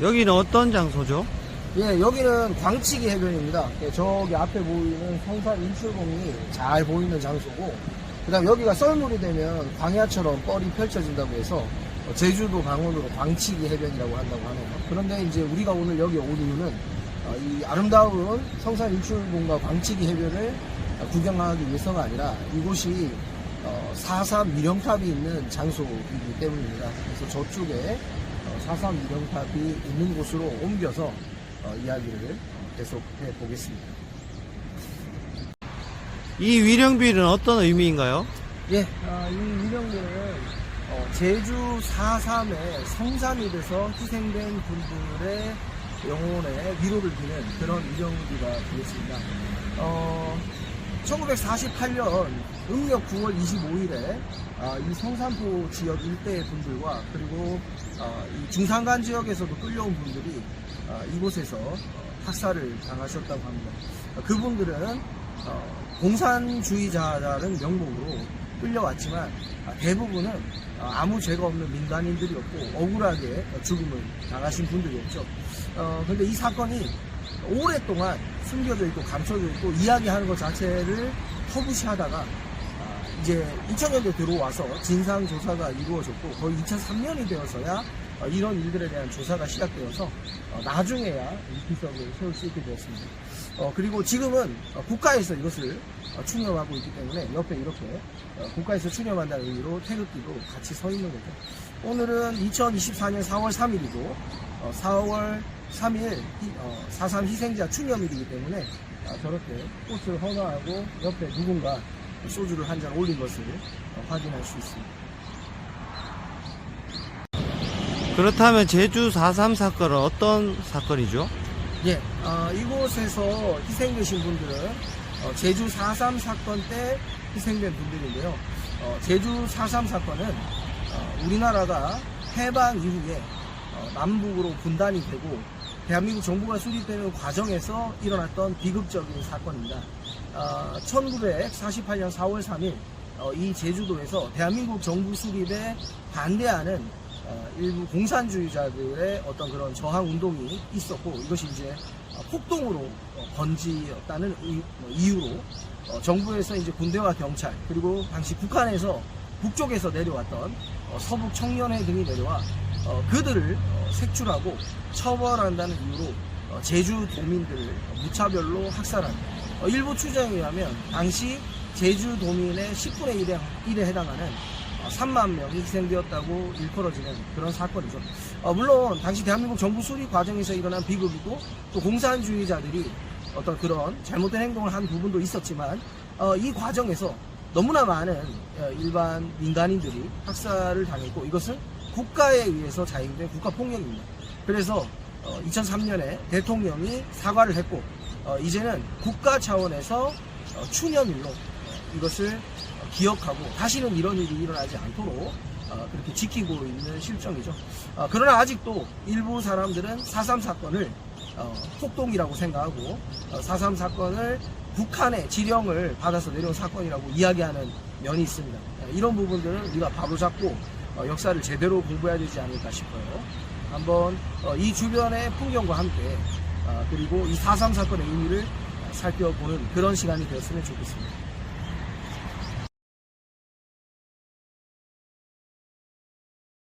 여기는 어떤 장소죠? 예, 여기는 광치기 해변입니다. 예, 저기 앞에 보이는 성산 일출봉이 잘 보이는 장소고, 그 다음 여기가 썰물이 되면 광야처럼 뻘이 펼쳐진다고 해서 제주도 강원으로 광치기 해변이라고 한다고 하네요. 그런데 이제 우리가 오늘 여기 온 이유는 이 아름다운 성산 일출봉과 광치기 해변을 구경하기 위해서가 아니라 이곳이 4.3 미령탑이 있는 장소이기 때문입니다. 그래서 저쪽에 4.3 미령탑이 있는 곳으로 옮겨서 이야기를 계속해 보겠습니다. 이 위령빌은 어떤 의미인가요? 예, 이 위령빌은 제주 4.3의 성산이 돼서 희생된 분들의 영혼에 위로를 비는 그런 위령비가 되겠습니다. 1948년 음력 9월 25일에 이 성산포 지역 일대의 분들과 그리고 이 중산간 지역에서도 끌려온 분들이 이곳에서 학살을 당하셨다고 합니다. 그분들은 공산주의자라는 명목으로 끌려왔지만 대부분은 아무 죄가 없는 민간인들이었고 억울하게 죽음을 당하신 분들이었죠. 그런데 이 사건이 오랫동안 숨겨져 있고 감춰져 있고 이야기하는 것 자체를 터부시하다가 이제 2000년대 들어와서 진상조사가 이루어졌고 거의 2003년이 되어서야 이런 일들에 대한 조사가 시작되어서 나중에야 이 비석을 세울 수 있게 되었습니다. 그리고 지금은 국가에서 이것을 추념하고 있기 때문에 옆에 이렇게 국가에서 추념한다는 의미로 태극기도 같이 서 있는 거죠. 오늘은 2024년 4월 3일이고 4월 3일 4.3 희생자 추념일이기 때문에 저렇게 꽃을 헌화하고 옆에 누군가 소주를 한 잔 올린 것을 확인할 수 있습니다. 그렇다면 제주 4.3 사건은 어떤 사건이죠? 예, 이곳에서 희생되신 분들은 제주 4.3 사건 때 희생된 분들인데요. 제주 4.3 사건은 우리나라가 해방 이후에 남북으로 분단이 되고 대한민국 정부가 수립되는 과정에서 일어났던 비극적인 사건입니다. 1948년 4월 3일 이 제주도에서 대한민국 정부 수립에 반대하는 일부 공산주의자들의 어떤 그런 저항 운동이 있었고 이것이 이제 폭동으로 번지었다는 이유로 정부에서 이제 군대와 경찰 그리고 당시 북한에서 북쪽에서 내려왔던 서북 청년회 등이 내려와 그들을 색출하고 처벌한다는 이유로 제주 도민들을 무차별로 학살한 일부 추정에 의하면 당시 제주 도민의 10분의 1에 해당하는 3만 명이 희생되었다고 일컬어지는 그런 사건이죠. 물론 당시 대한민국 정부 수립 과정에서 일어난 비극이고 또 공산주의자들이 어떤 그런 잘못된 행동을 한 부분도 있었지만 이 과정에서 너무나 많은 일반 민간인들이 학살을 당했고 이것은 국가에 의해서 자행된 국가폭력입니다. 그래서 2003년에 대통령이 사과를 했고 이제는 국가 차원에서 추념일로 이것을 기억하고 다시는 이런 일이 일어나지 않도록 그렇게 지키고 있는 실정이죠. 그러나 아직도 일부 사람들은 4.3 사건을 폭동이라고 생각하고 4.3 사건을 북한의 지령을 받아서 내려온 사건이라고 이야기하는 면이 있습니다. 이런 부분들은 우리가 바로잡고 역사를 제대로 공부해야 되지 않을까 싶어요. 한번 이 주변의 풍경과 함께 그리고 이 4.3 사건의 의미를 살펴보는 그런 시간이 되었으면 좋겠습니다.